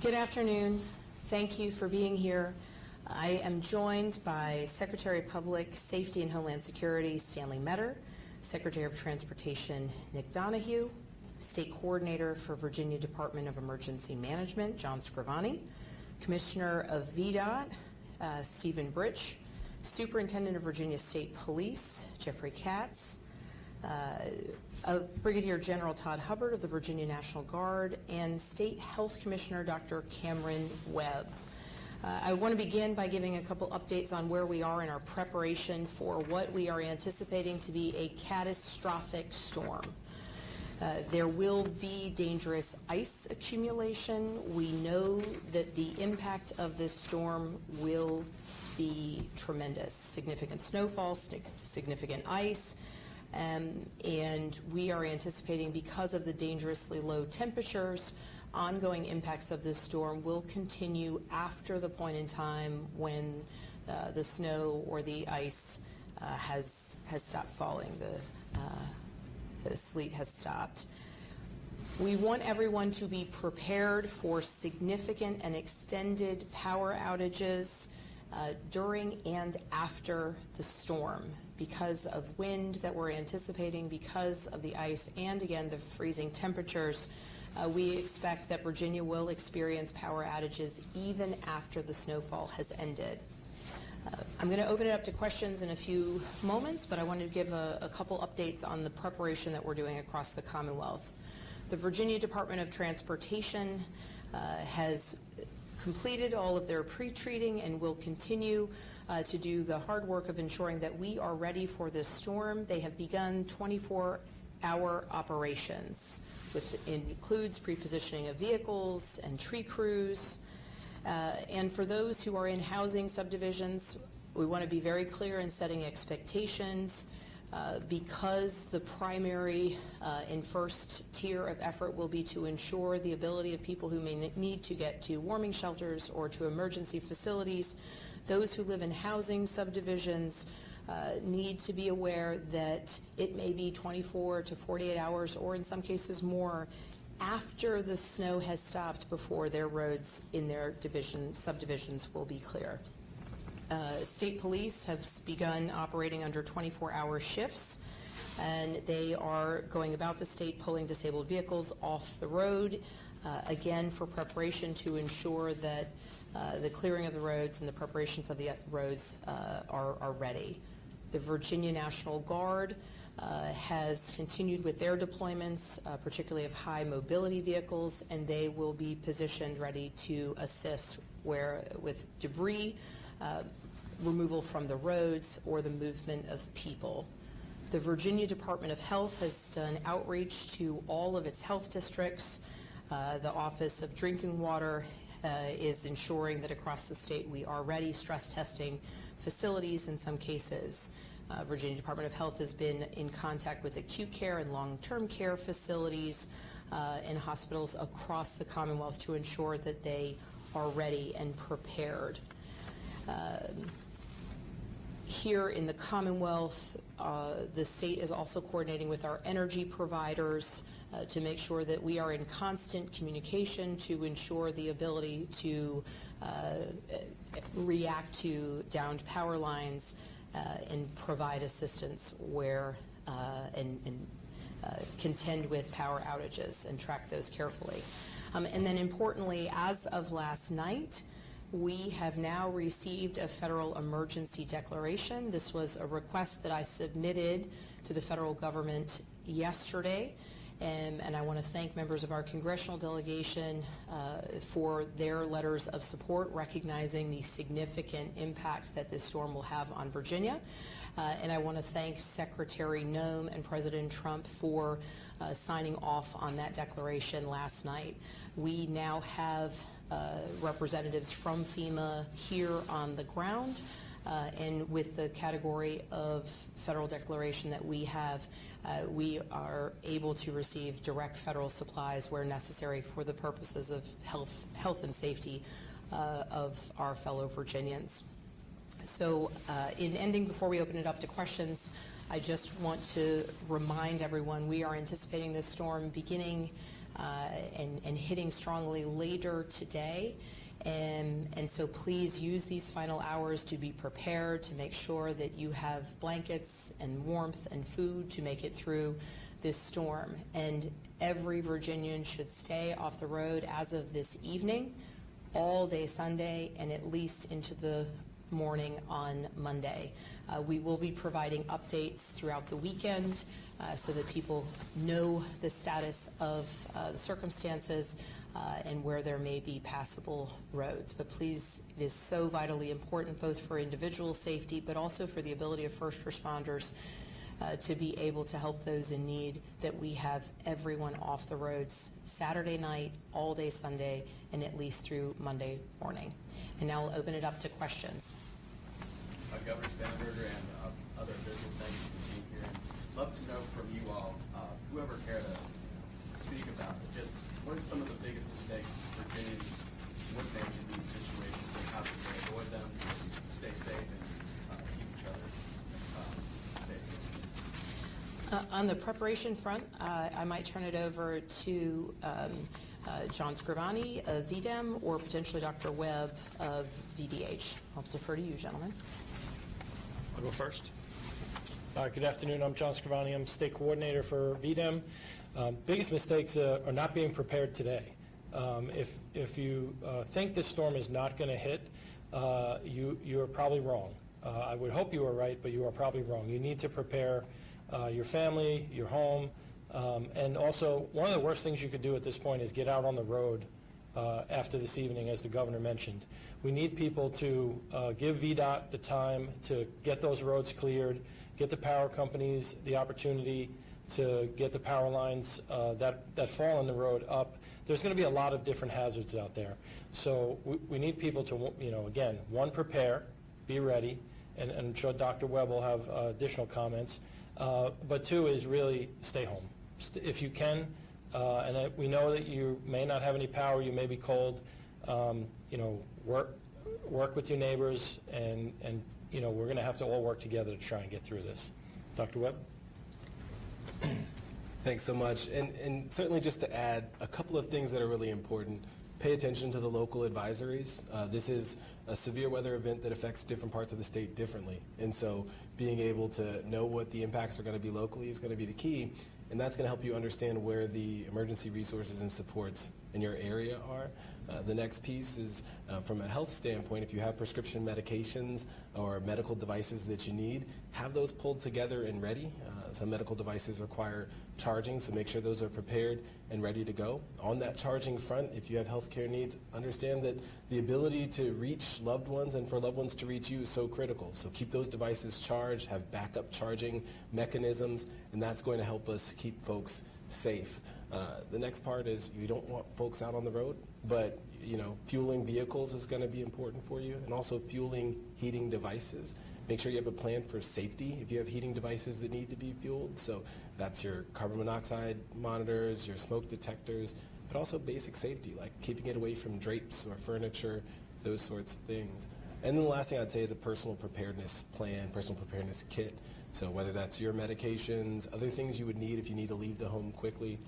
Good afternoon. Thank you for being here. I am joined by Secretary of Public Safety and Homeland Security Stanley Metter, Secretary of Transportation Nick Donahue, State Coordinator for Virginia Department of Emergency Management John Scrivani, Commissioner of VDOT Stephen Britch, Superintendent of Virginia State Police Jeffrey Katz, Brigadier General Todd Hubbard of the Virginia National Guard, and State Health Commissioner Dr. Cameron Webb. I want to begin by giving a couple updates on where we are in our preparation for what we are anticipating to be a catastrophic storm. There will be dangerous ice accumulation. We know that the impact of this storm will be tremendous. Significant snowfall, significant ice. And we are anticipating, because of the dangerously low temperatures, ongoing impacts of this storm will continue after the point in time when the snow or the ice has stopped falling. the sleet has stopped. We want everyone to be prepared for significant and extended power outages during and after the storm because of wind that we're anticipating, because of the ice, and again, the freezing temperatures. We expect that Virginia will experience power outages even after the snowfall has ended. I'm going to open it up to questions in a few moments, but I wanted to give a couple updates on the preparation that we're doing across the Commonwealth. The Virginia Department of Transportation has completed all of their pre-treating and will continue to do the hard work of ensuring that we are ready for this storm. They have begun 24-hour operations, which includes pre-positioning of vehicles and tree crews. And for those who are in housing subdivisions, we want to be very clear in setting expectations because the primary and first tier of effort will be to ensure the ability of people who may need to get to warming shelters or to emergency facilities. Those who live in housing subdivisions need to be aware that it may be 24 to 48 hours, or in some cases more, after the snow has stopped before their roads in their subdivisions will be clear. State police have begun operating under 24-hour shifts, and they are going about the state pulling disabled vehicles off the road, again for preparation to ensure that the clearing of the roads and the preparations of the roads are ready. The Virginia National Guard has continued with their deployments, particularly of high mobility vehicles, and they will be positioned ready to assist with debris removal from the roads or the movement of people. The Virginia Department of Health has done outreach to all of its health districts. The Office of Drinking Water is ensuring that across the state we are ready, stress testing facilities in some cases. Virginia Department of Health has been in contact with acute care and long-term care facilities and hospitals across the Commonwealth to ensure that they are ready and prepared. Here in the Commonwealth, the state is also coordinating with our energy providers to make sure that we are in constant communication to ensure the ability to react to downed power lines and provide assistance where and contend with power outages and track those carefully. And then importantly, as of last night, we have now received a federal emergency declaration. This was a request that I submitted to the federal government yesterday, and I want to thank members of our congressional delegation for their letters of support, recognizing the significant impact that this storm will have on Virginia. And I want to thank Secretary Noem and President Trump for signing off on that declaration last night. We now have representatives from FEMA here on the ground, and with the category of federal declaration that we have, we are able to receive direct federal supplies where necessary for the purposes of health and safety of our fellow Virginians. So in ending, before we open it up to questions, I just want to remind everyone we are anticipating this storm beginning and hitting strongly later today. And so please use these final hours to be prepared, to make sure that you have blankets and warmth and food to make it through this storm. And every Virginian should stay off the road as of this evening, all day Sunday, and at least into the morning on Monday. We will be providing updates throughout the weekend so that people know the status of the circumstances and where there may be passable roads. But please, it is so vitally important both for individual safety but also for the ability of first responders to be able to help those in need, that we have everyone off the roads Saturday night, all day Sunday, and at least through Monday morning. And now we'll open it up to questions. Governor Spanberger and other officials, thank you for being here. And love to know from you all, whoever care to speak about it, just what are some of the biggest mistakes Virginians would make in these situations, and how can they avoid them, stay safe, and keep each other safe? On the preparation front, I might turn it over to John Scrivani of VDEM or potentially Dr. Webb of VDH. I'll defer to you, gentlemen. I'll go first. Good afternoon. I'm John Scrivani. I'm state coordinator for VDEM. Biggest mistakes are not being prepared today. If you think this storm is not going to hit, you're probably wrong. I would hope you are right, but you are probably wrong. You need to prepare your family, your home, and also one of the worst things you could do at this point is get out on the road after this evening, as the governor mentioned. We need people to give VDOT the time to get those roads cleared, get the power companies the opportunity to get the power lines that fall in the road up. There's going to be a lot of different hazards out there. So we need people to, again, one, prepare, be ready, and I'm sure Dr. Webb will have additional comments. But two is really stay home. If you can, and we know that you may not have any power, you may be cold, work with your neighbors, and we're going to have to all work together to try and get through this. Dr. Webb? Thanks so much. And certainly just to add a couple of things that are really important. Pay attention to the local advisories. This is a severe weather event that affects different parts of the state differently. And so being able to know what the impacts are going to be locally is going to be the key. And that's going to help you understand where the emergency resources and supports in your area are. The next piece is from a health standpoint, if you have prescription medications or medical devices that you need, have those pulled together and ready. Some medical devices require charging, so make sure those are prepared and ready to go. On that charging front, if you have healthcare needs, understand that the ability to reach loved ones and for loved ones to reach you is so critical. So keep those devices charged, have backup charging mechanisms, and that's going to help us keep folks safe. The next part is you don't want folks out on the road, but fueling vehicles is going to be important for you, and also fueling heating devices. Make sure you have a plan for safety if you have heating devices that need to be fueled. So that's your carbon monoxide monitors, your smoke detectors, but also basic safety, like keeping it away from drapes or furniture, those sorts of things. And then the last thing I'd say is a personal preparedness plan, personal preparedness kit. So whether that's your medications, other things you would need if you need to leave the home quickly,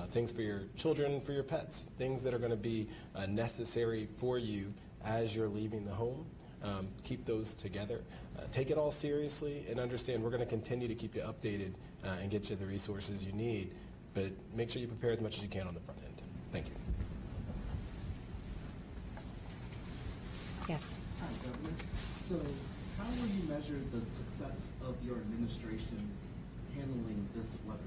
things for your children, for your pets, things that are going to be necessary for you as you're leaving the home. Keep those together. Take it all seriously and understand we're going to continue to keep you updated and get you the resources you need, but make sure you prepare as much as you can on the front end. Thank you. Yes. Hi, Governor. So how will you measure the success of your administration handling this weather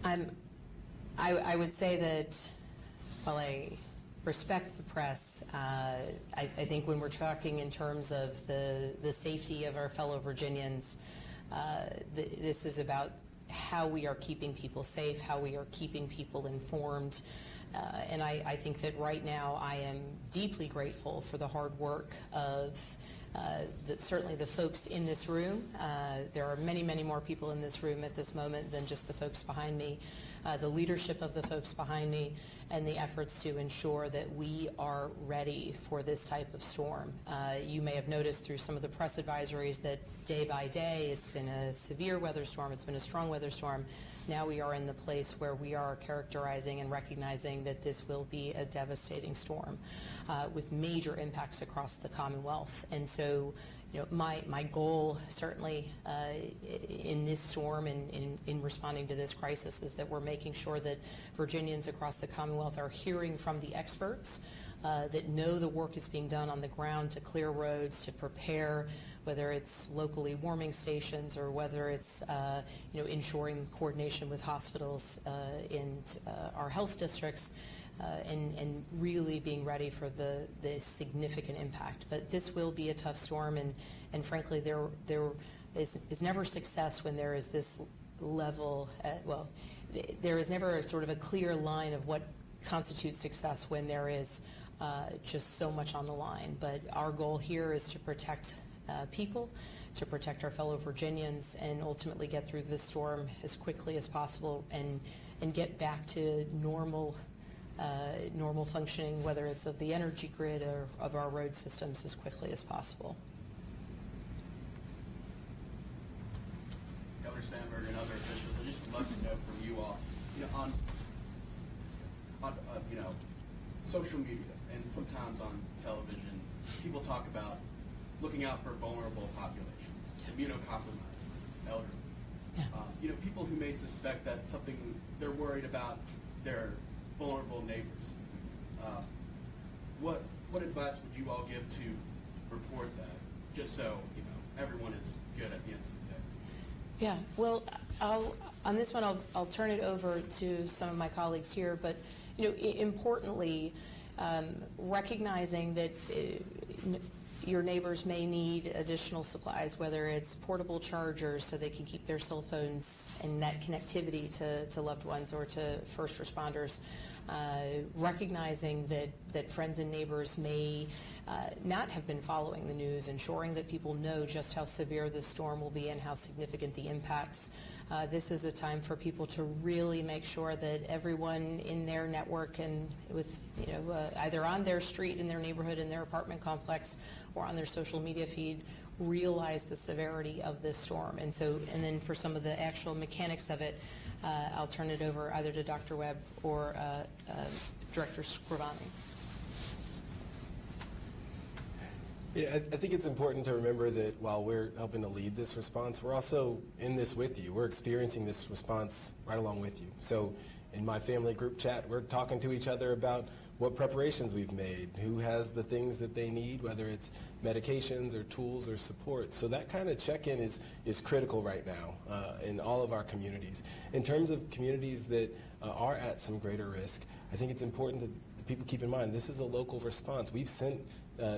event? I would say that while I respect the press, I think when we're talking in terms of the safety of our fellow Virginians, this is about how we are keeping people safe, how we are keeping people informed. And I think that right now I am deeply grateful for the hard work of certainly the folks in this room. There are many, many more people in this room at this moment than just the folks behind me. The leadership of the folks behind me and the efforts to ensure that we are ready for this type of storm. You may have noticed through some of the press advisories that day by day it's been a severe weather storm, it's been a strong weather storm. Now we are in the place where we are characterizing and recognizing that this will be a devastating storm with major impacts across the Commonwealth. And so, my goal certainly in this storm and in responding to this crisis is that we're making sure that Virginians across the Commonwealth are hearing from the experts that know the work is being done on the ground to clear roads, to prepare, whether it's locally warming stations or whether it's ensuring coordination with hospitals in our health districts, and really being ready for the significant impact. But this will be a tough storm, and frankly, there is never success when there is this level. There is never sort of a clear line of what constitutes success when there is just so much on the line. But our goal here is to protect people, to protect our fellow Virginians, and ultimately get through this storm as quickly as possible and get back to normal normal functioning, whether it's of the energy grid or of our road systems, as quickly as possible. Governor Spanberger and other officials, I just would love to know from you all, on social media and sometimes on television, people talk about looking out for vulnerable populations, immunocompromised, elderly. Yeah. People who may suspect that something they're worried about their vulnerable neighbors. What advice would you all give to report that, just so everyone is good at the end of the day? Yeah, well, on this one, I'll turn it over to some of my colleagues here, but importantly, recognizing that your neighbors may need additional supplies, whether it's portable chargers so they can keep their cell phones and net connectivity to loved ones or to first responders. Recognizing that friends and neighbors may not have been following the news, ensuring that people know just how severe this storm will be and how significant the impacts. This is a time for people to really make sure that everyone in their network and with either on their street, in their neighborhood, in their apartment complex, or on their social media feed realize the severity of this storm. And then for some of the actual mechanics of it, I'll turn it over either to Dr. Webb or Director Scrivani. Yeah, I think it's important to remember that while we're helping to lead this response, we're also in this with you. We're experiencing this response right along with you. So in my family group chat, we're talking to each other about what preparations we've made, who has the things that they need, whether it's medications or tools or support. So that kind of check-in is critical right now in all of our communities. In terms of communities that are at some greater risk, I think it's important that people keep in mind this is a local response. We've sent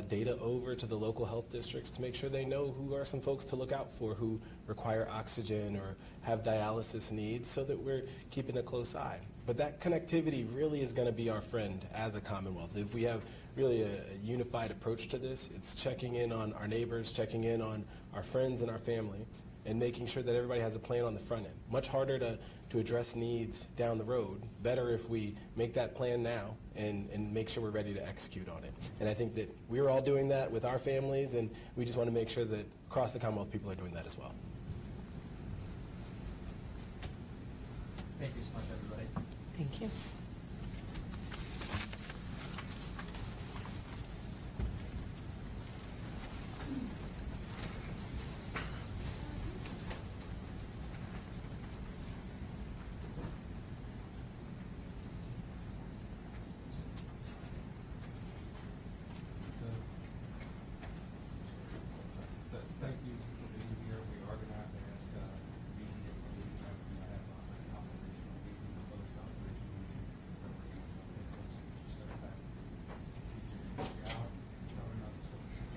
data over to the local health districts to make sure they know who are some folks to look out for who require oxygen or have dialysis needs, so that we're keeping a close eye. But that connectivity really is going to be our friend as a Commonwealth. If we have really a unified approach to this, it's checking in on our neighbors, checking in on our friends and our family, and making sure that everybody has a plan on the front end. Much harder to address needs down the road. Better if we make that plan now and make sure we're ready to execute on it. And I think that we're all doing that with our families, and we just want to make sure that across the Commonwealth people are doing that as well. Thank you so much, everybody. Thank you.